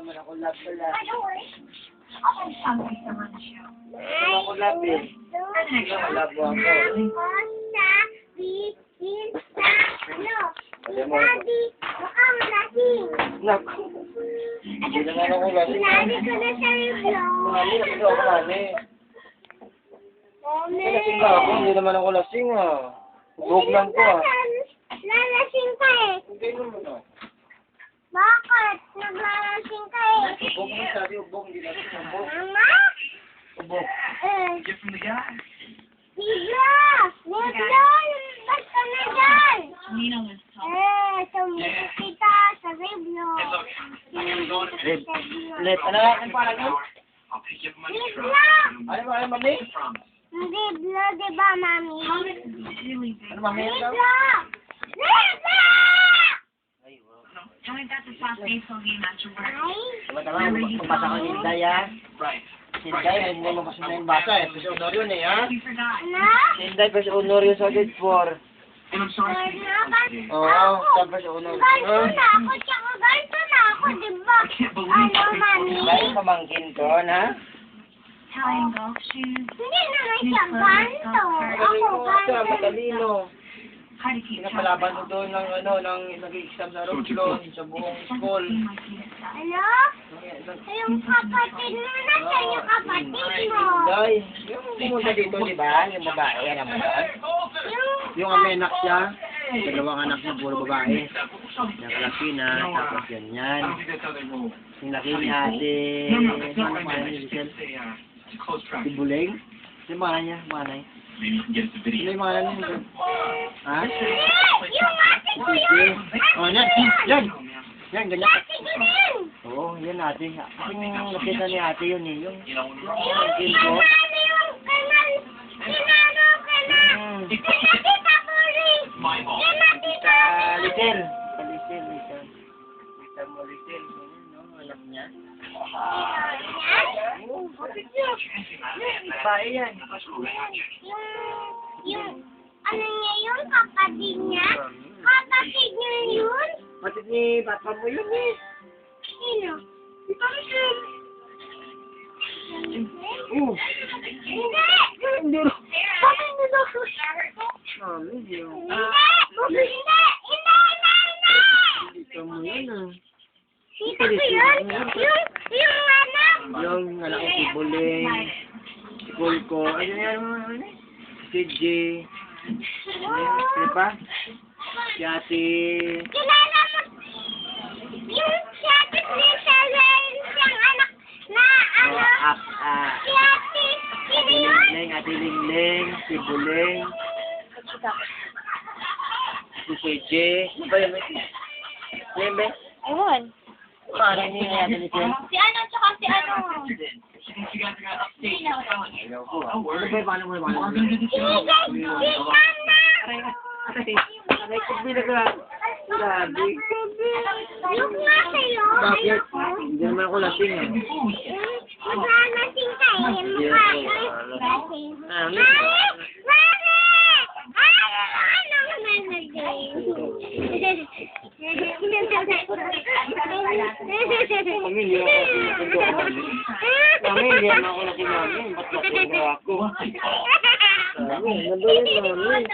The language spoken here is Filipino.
naman ako lab. Ako sabi naman siya. Ako lab eh. Labo ako. Daddy, baka malasing. Naku. Hindi naman ako lasing. Daddy ko na sa review. Mami, kasi ako mami. Lasing ba ako? Hindi naman ako lasing ah. Ubog lang ko ah. Lalasing ka eh. Hindi naman ah. Bakit? Naglalasing ka eh. Ubog mo sabi, ubog. Hindi naman ubog. Mama? Ubog. Gift from the guy. Bigla! Bigla! Ba't ka na dyan? Nino was Sumili kita sa review. Let, ano na ang parang yun? I'll pick you up money truck. Bigla! Ano mami? Promise. Bigla, di ba, mami? really big. Ano mami yan daw? Bigla! Bigla! Ay, wow. And we got the soft baseball game after work. Diba naman, pumasa ko ni Inday ah. Right. Si Inday, hindi mo kasi na yung basa eh. Kasi honor yun eh ha. You forgot. Ano? Si Inday, kasi honor yun sa grade 4. And I'm sorry to hear that. Oo, tapos honor. Ganto na ako, tsaka ganto na ako, di ba? I can't believe Ano, mami? Dahil pamangkin ko na. Italian golf shoes. Hindi naman siya ganto. Magaling Ako mo ata, ganto. matalino. How to keep Pinapalaban mo doon ng ano, ng nag-exam sa Romblon, sa buong school. Ano? Yung kapatid mo na siya, yung kapatid mo. Inday, yung pumunta dito, di ba? Yung babae, yan naman doon. Yung amenak siya, dalawang anak niya, puro babae. Nakalaki na, tapos yan yan. I don't think that's how they roll. Yung laki ni ate, No, it's not ano right pa now. ni Giselle? It's a close track. Si Buleng? Si Manay niya, Manay. Maybe you can get us a Sino video. yung Manay niya? Ha? Yung ate ko Sige. yun! Oh, yan, yan! Yan, ganyan. Ate ko din! Oo, yan ate. Yung nakita ni ate yun eh. Yung You know, when we're all pamangkin ko. Yung kanal, kinano ka na! Kinakita ko rin! my ball. Kinakita Lisel. Lisel. Kita mo Lisel. Ano, alam niya. Bae yan. Yung, ano niya yun? Kapatid niya? Kapatid niya yun? Matid ni papa mo yun eh. Sino? Oh. Hindi! Hindi. Sabi nila ko. Mami, yun. Hindi! Hindi! Dito mo yun ah. Sita ko yun? Yung anak! Yung anak ko si Buleng. Si Kulko. Ano yan mo? Si J. Ano pa? Si ate. Kilala mo yung si Ate Priscilla, yung anak na ano? Si Ate, sino yun? Leng, ate Lingleng. Si Buleng. Si CJ. Ano ba yun? Yan ba? Ewan. Parang hindi na natin ito. Si ano, tsaka si ano? You guys got upstate. Ayaw ko. Ano ba yung paano mo? We're gonna do the show. Si Nana! Aray ko binaga. Grabe. Yung nga sa'yo, Bakit? Hindi naman ako lasing ah. maglalasing ka eh. Mukha ko. Ah, Mami! Mami! Ano Mami, hindi ako lasing. Mami, hindi naman ako lasing mami. Ba't lasing ako? Mami, nandun yun mami.